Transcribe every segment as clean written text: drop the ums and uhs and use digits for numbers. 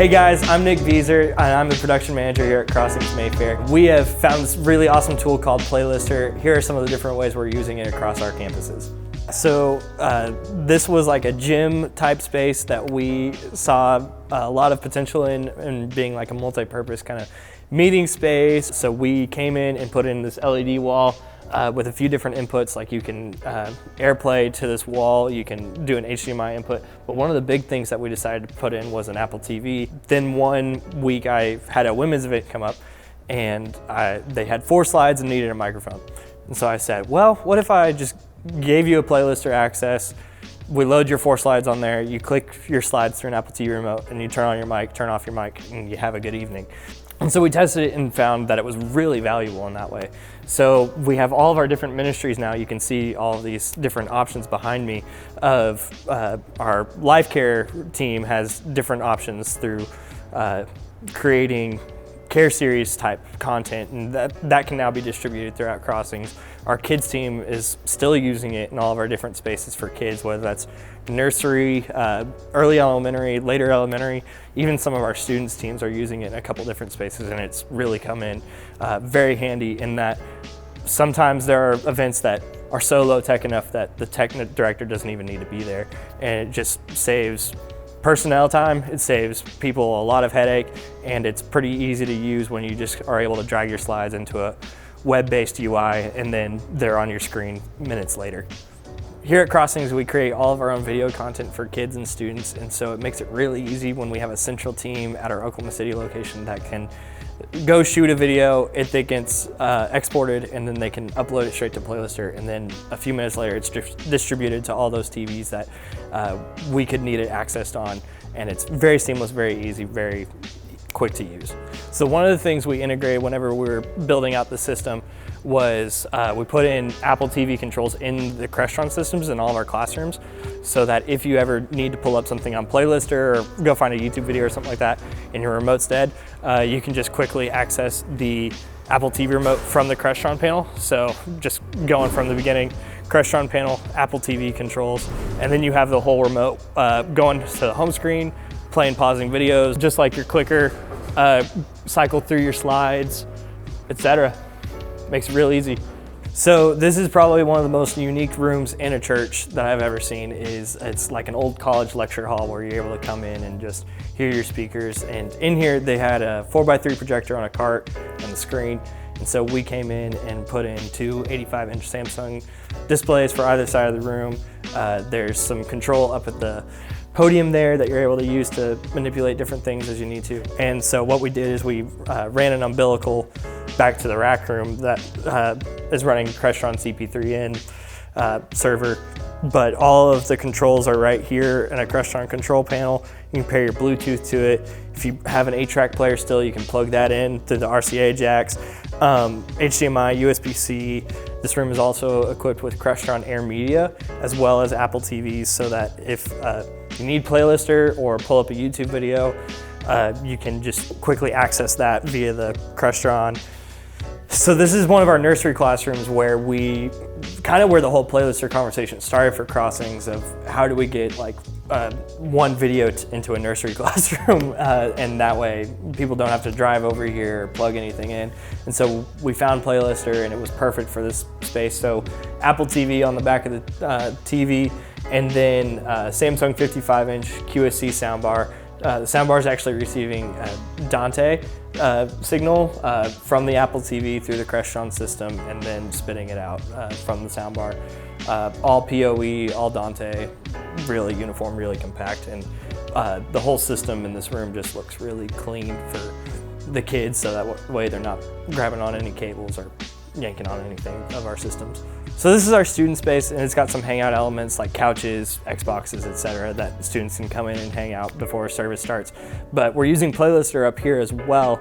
Hey guys, I'm Nick Beezer, and I'm the production manager here at Crossings Mayfair. We have found this really awesome tool called Playlister. Here are some of the different ways we're using it across our campuses. So this was like a gym type space that we saw a lot of potential in being like a multi-purpose kind of meeting space. So we came in and put in this LED wall with a few different inputs, like you can AirPlay to this wall, you can do an HDMI input, but one of the big things that we decided to put in was an Apple TV. Then one week I had a women's event come up and they had 4 slides and needed a microphone. And so I said, well, what if I just gave you a Playlister access, we load your 4 slides on there, you click your slides through an Apple TV remote and you turn on your mic, turn off your mic, and you have a good evening. And so we tested it and found that it was really valuable in that way. So we have all of our different ministries now. You can see all of these different options behind me of our life care team has different options through creating care series type content, and that can now be distributed throughout Crossings. Our kids team is still using it in all of our different spaces for kids, whether that's nursery, early elementary, later elementary, even some of our students teams are using it in a couple different spaces, and it's really come in very handy in that sometimes there are events that are so low tech enough that the tech director doesn't even need to be there, and it just saves personnel time, it saves people a lot of headache, and it's pretty easy to use when you just are able to drag your slides into a web-based UI and then they're on your screen minutes later. Here at Crossings, we create all of our own video content for kids and students, and so it makes it really easy when we have a central team at our Oklahoma City location that can go shoot a video, it gets exported, and then they can upload it straight to Playlister, and then a few minutes later it's distributed to all those TVs that we could need it accessed on, and it's very seamless, very easy, very quick to use. So one of the things we integrated whenever we were building out the system was we put in Apple TV controls in the Crestron systems in all of our classrooms, so that if you ever need to pull up something on Playlister or go find a YouTube video or something like that in your remote stead, you can just quickly access the Apple TV remote from the Crestron panel. So just going from the beginning, Crestron panel, Apple TV controls, and then you have the whole remote going to the home screen, playing, pausing videos, just like your clicker, cycle through your slides, etc. Makes it real easy. So this is probably one of the most unique rooms in a church that I've ever seen. It's like an old college lecture hall where you're able to come in and just hear your speakers. And in here they had a 4x3 projector on a cart and the screen. And so we came in and put in 2 85-inch Samsung displays for either side of the room. There's some control up at the podium there that you're able to use to manipulate different things as you need to. And so what we did is we ran an umbilical back to the rack room that is running Crestron CP3N server, but all of the controls are right here in a Crestron control panel. You can pair your Bluetooth to it. If you have an 8-track player still, you can plug that in through the RCA jacks, HDMI, USB-C. This room is also equipped with Crestron Air Media as well as Apple TVs, so that if you need Playlister or pull up a YouTube video, you can just quickly access that via the Crestron. So this is one of our nursery classrooms where where the whole Playlister conversation started for Crossings, of how do we get like one video into a nursery classroom, and that way people don't have to drive over here or plug anything in. And so we found Playlister and it was perfect for this space. So Apple TV on the back of the TV, and then Samsung 55-inch QSC soundbar. The soundbar is actually receiving Dante signal from the Apple TV through the Crestron system and then spitting it out from the soundbar. All PoE, all Dante, really uniform, really compact, and the whole system in this room just looks really clean for the kids, so that way they're not grabbing on any cables or yanking on anything of our systems. So this is our student space, and it's got some hangout elements like couches, Xboxes, etc. that students can come in and hang out before service starts. But we're using Playlister up here as well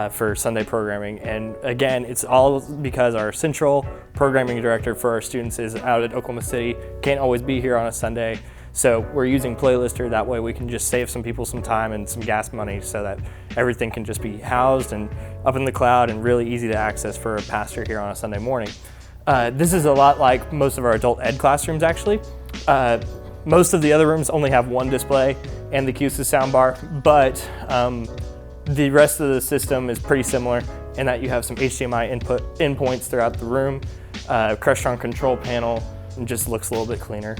for Sunday programming. And again, it's all because our central programming director for our students is out at Oklahoma City, can't always be here on a Sunday. So we're using Playlister, that way we can just save some people some time and some gas money, so that everything can just be housed and up in the cloud and really easy to access for a pastor here on a Sunday morning. This is a lot like most of our adult ed classrooms actually. Most of the other rooms only have one display and the Q-SYS soundbar, but the rest of the system is pretty similar in that you have some HDMI endpoints throughout the room, Crestron control panel, and just looks a little bit cleaner.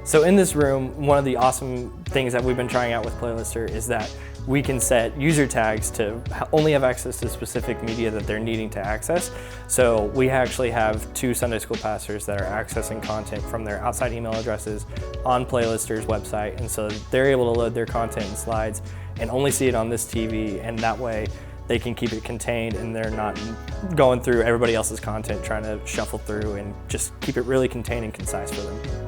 So in this room, one of the awesome things that we've been trying out with Playlister is that we can set user tags to only have access to specific media that they're needing to access. So we actually have 2 Sunday school pastors that are accessing content from their outside email addresses on Playlister's website, and so they're able to load their content and slides and only see it on this TV, and that way they can keep it contained and they're not going through everybody else's content trying to shuffle through, and just keep it really contained and concise for them.